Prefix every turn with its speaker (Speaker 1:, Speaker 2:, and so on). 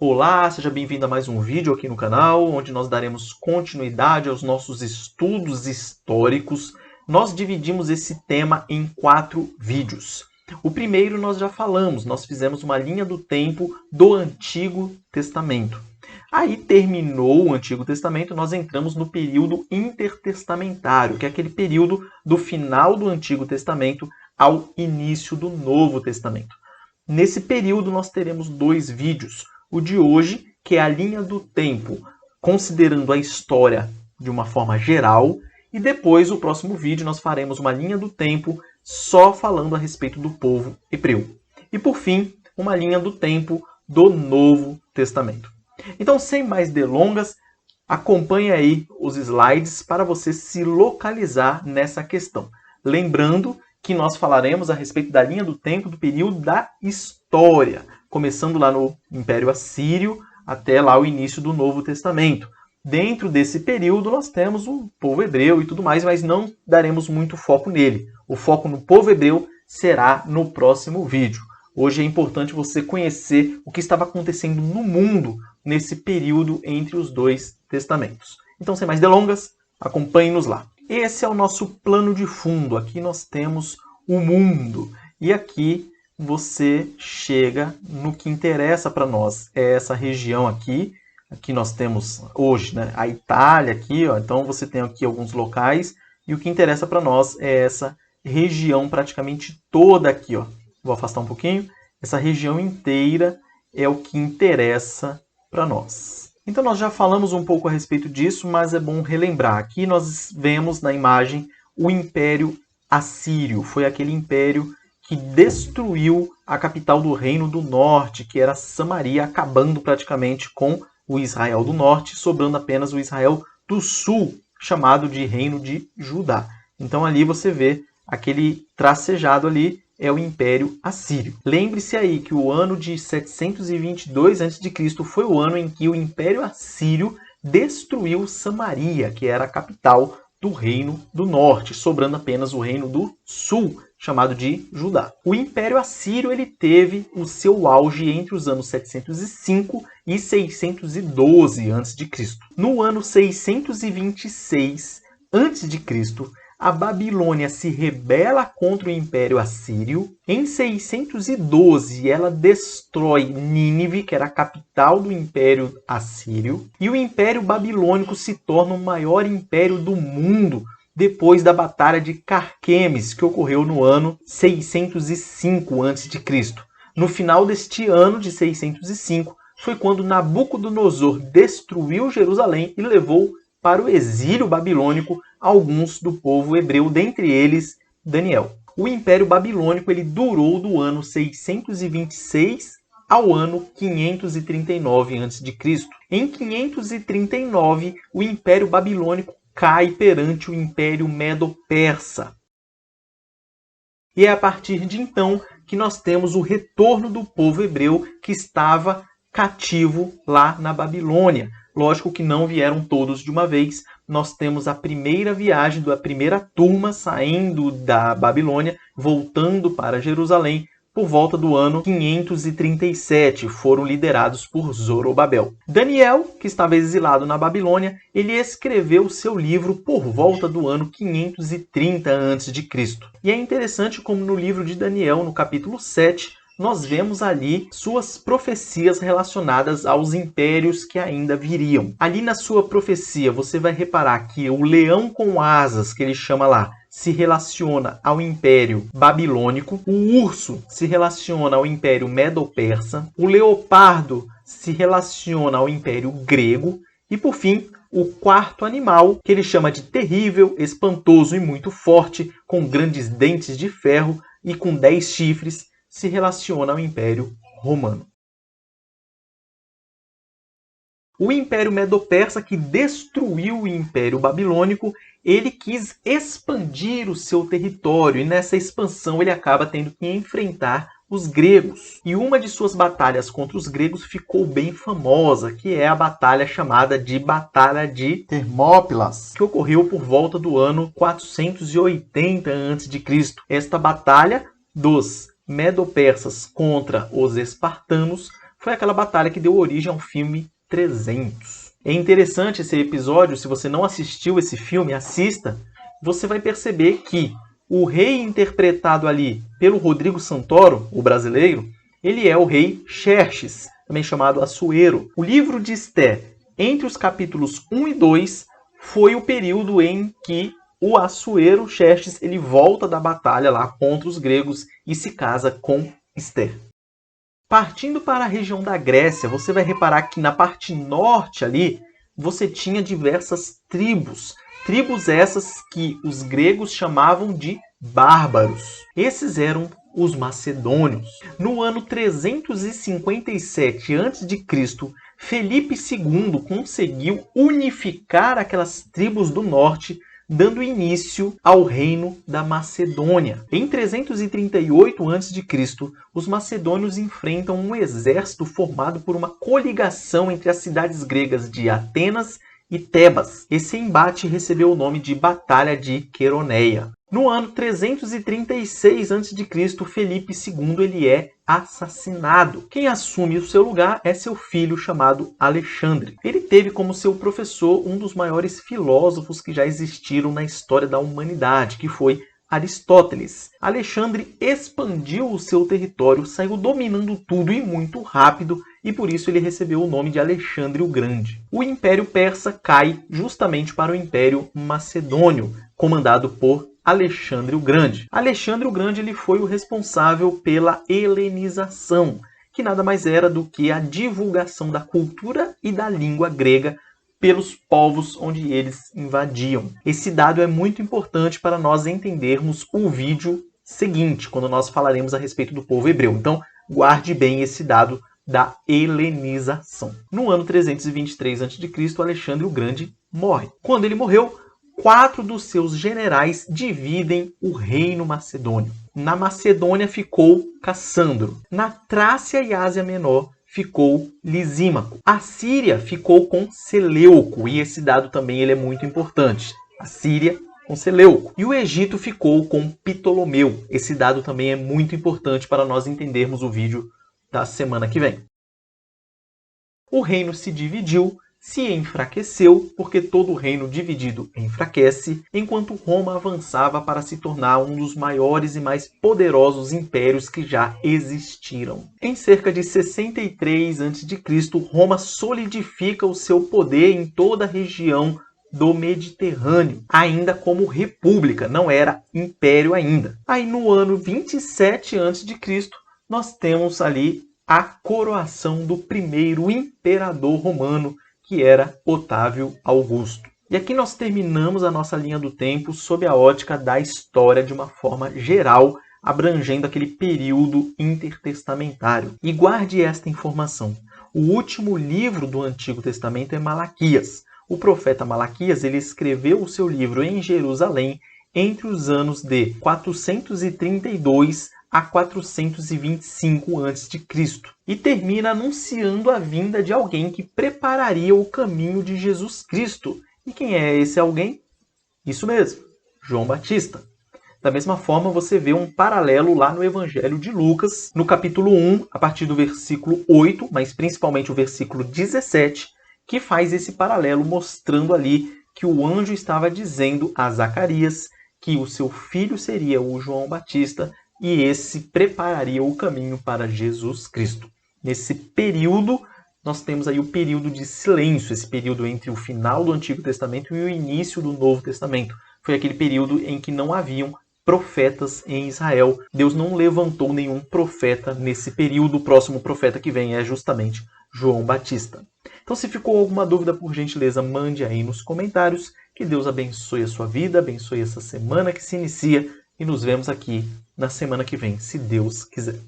Speaker 1: Olá, seja bem-vindo a mais um vídeo aqui no canal, onde nós daremos continuidade aos nossos estudos históricos. Nós dividimos esse tema em 4 vídeos. O primeiro nós já falamos, nós fizemos uma linha do tempo do Antigo Testamento. Aí terminou o Antigo Testamento, nós entramos no período intertestamentário, que é aquele período do final do Antigo Testamento ao início do Novo Testamento. Nesse período nós teremos 2 vídeos. O de hoje, que é a linha do tempo, considerando a história de uma forma geral, e depois, o próximo vídeo, nós faremos uma linha do tempo só falando a respeito do povo hebreu. E por fim, uma linha do tempo do Novo Testamento. Então, sem mais delongas, acompanhe aí os slides para você se localizar nessa questão. Lembrando que nós falaremos a respeito da linha do tempo do período da história, começando lá no Império Assírio até lá o início do Novo Testamento. Dentro desse período nós temos o povo hebreu e tudo mais, mas não daremos muito foco nele. O foco no povo hebreu será no próximo vídeo. Hoje é importante você conhecer o que estava acontecendo no mundo nesse período entre os 2 testamentos. Então, sem mais delongas, acompanhe-nos lá. Esse é o nosso plano de fundo. Aqui nós temos o mundo. E aqui você chega no que interessa para nós. É essa região aqui. Aqui nós temos hoje, né, a Itália aqui, ó. Então você tem aqui alguns locais. E o que interessa para nós é essa região praticamente toda aqui, ó. Vou afastar um pouquinho. Essa região inteira é o que interessa para nós. Então nós já falamos um pouco a respeito disso, mas é bom relembrar. Aqui nós vemos na imagem o Império Assírio. Foi aquele império que destruiu a capital do Reino do Norte, que era Samaria, acabando praticamente com o Israel do Norte, sobrando apenas o Israel do Sul, chamado de Reino de Judá. Então ali você vê aquele tracejado ali, é o Império Assírio. Lembre-se aí que o ano de 722 a.C. foi o ano em que o Império Assírio destruiu Samaria, que era a capital do Reino do Norte, sobrando apenas o Reino do Sul, chamado de Judá. O Império Assírio ele teve o seu auge entre os anos 705 e 612 a.C. No ano 626 a.C., a Babilônia se rebela contra o Império Assírio. Em 612, ela destrói Nínive, que era a capital do Império Assírio. E o Império Babilônico se torna o maior império do mundo depois da Batalha de Carquemes, que ocorreu no ano 605 a.C. No final deste ano de 605, foi quando Nabucodonosor destruiu Jerusalém e levou para o exílio babilônico alguns do povo hebreu, dentre eles Daniel. O Império Babilônico ele durou do ano 626 ao ano 539 a.C. Em 539, o Império Babilônico cai perante o Império Medo-Persa. E é a partir de então que nós temos o retorno do povo hebreu que estava cativo lá na Babilônia. Lógico que não vieram todos de uma vez. Nós temos a primeira viagem da primeira turma saindo da Babilônia, voltando para Jerusalém, por volta do ano 537. Foram liderados por Zorobabel. Daniel, que estava exilado na Babilônia, ele escreveu seu livro por volta do ano 530 a.C. E é interessante como no livro de Daniel, no capítulo 7, nós vemos ali suas profecias relacionadas aos impérios que ainda viriam. Ali na sua profecia, você vai reparar que o leão com asas, que ele chama lá, se relaciona ao Império Babilônico, o urso se relaciona ao Império Medo-Persa, o leopardo se relaciona ao Império Grego e, por fim, o quarto animal, que ele chama de terrível, espantoso e muito forte, com grandes dentes de ferro e com 10 chifres, se relaciona ao Império Romano. O Império Medo-Persa, que destruiu o Império Babilônico, ele quis expandir o seu território e nessa expansão ele acaba tendo que enfrentar os gregos. E uma de suas batalhas contra os gregos ficou bem famosa, que é a batalha chamada de Batalha de Termópilas, que ocorreu por volta do ano 480 a.C. Esta batalha dos medo-persas contra os espartanos foi aquela batalha que deu origem ao filme 300. É interessante esse episódio, se você não assistiu esse filme, assista. Você vai perceber que o rei interpretado ali pelo Rodrigo Santoro, o brasileiro, ele é o rei Xerxes, também chamado Assuero. O livro de Esté, entre os capítulos 1 e 2, foi o período em que o Assuero, Xerxes, ele volta da batalha lá contra os gregos e se casa com Esté. Partindo para a região da Grécia, você vai reparar que na parte norte ali, você tinha diversas tribos. Tribos essas que os gregos chamavam de bárbaros. Esses eram os macedônios. No ano 357 a.C., Felipe II conseguiu unificar aquelas tribos do norte, dando início ao reino da Macedônia. Em 338 a.C., os macedônios enfrentam um exército formado por uma coligação entre as cidades gregas de Atenas e Tebas. Esse embate recebeu o nome de Batalha de Queroneia. No ano 336 a.C., Felipe II ele é assassinado. Quem assume o seu lugar é seu filho chamado Alexandre. Ele teve como seu professor um dos maiores filósofos que já existiram na história da humanidade, que foi Aristóteles. Alexandre expandiu o seu território, saiu dominando tudo e muito rápido, e por isso ele recebeu o nome de Alexandre o Grande. O Império Persa cai justamente para o Império Macedônio, comandado por Alexandre o Grande. Alexandre o Grande ele foi o responsável pela helenização, que nada mais era do que a divulgação da cultura e da língua grega pelos povos onde eles invadiam. Esse dado é muito importante para nós entendermos o vídeo seguinte, quando nós falaremos a respeito do povo hebreu. Então, guarde bem esse dado da helenização. No ano 323 a.C., Alexandre o Grande morre. Quando ele morreu, 4 dos seus generais dividem o reino macedônio. Na Macedônia ficou Cassandro. Na Trácia e Ásia Menor ficou Lisímaco. A Síria ficou com Seleuco, e esse dado também ele é muito importante. A Síria com Seleuco. E o Egito ficou com Ptolomeu. Esse dado também é muito importante para nós entendermos o vídeo da semana que vem. O reino se dividiu, se enfraqueceu, porque todo reino dividido enfraquece, enquanto Roma avançava para se tornar um dos maiores e mais poderosos impérios que já existiram. Em cerca de 63 a.C., Roma solidifica o seu poder em toda a região do Mediterrâneo, ainda como república, não era império ainda. Aí no ano 27 a.C., nós temos ali a coroação do primeiro imperador romano, que era Otávio Augusto. E aqui nós terminamos a nossa linha do tempo sob a ótica da história de uma forma geral, abrangendo aquele período intertestamentário. E guarde esta informação. O último livro do Antigo Testamento é Malaquias. O profeta Malaquias ele escreveu o seu livro em Jerusalém entre os anos de 432 a 425 a.C. e termina anunciando a vinda de alguém que prepararia o caminho de Jesus Cristo. E quem é esse alguém? Isso mesmo, João Batista. Da mesma forma, você vê um paralelo lá no Evangelho de Lucas, no capítulo 1, a partir do versículo 8, mas principalmente o versículo 17, que faz esse paralelo mostrando ali que o anjo estava dizendo a Zacarias que o seu filho seria o João Batista, e esse prepararia o caminho para Jesus Cristo. Nesse período, nós temos aí o período de silêncio, esse período entre o final do Antigo Testamento e o início do Novo Testamento. Foi aquele período em que não haviam profetas em Israel. Deus não levantou nenhum profeta nesse período. O próximo profeta que vem é justamente João Batista. Então, se ficou alguma dúvida, por gentileza, mande aí nos comentários. Que Deus abençoe a sua vida, abençoe essa semana que se inicia, e nos vemos aqui na semana que vem, se Deus quiser.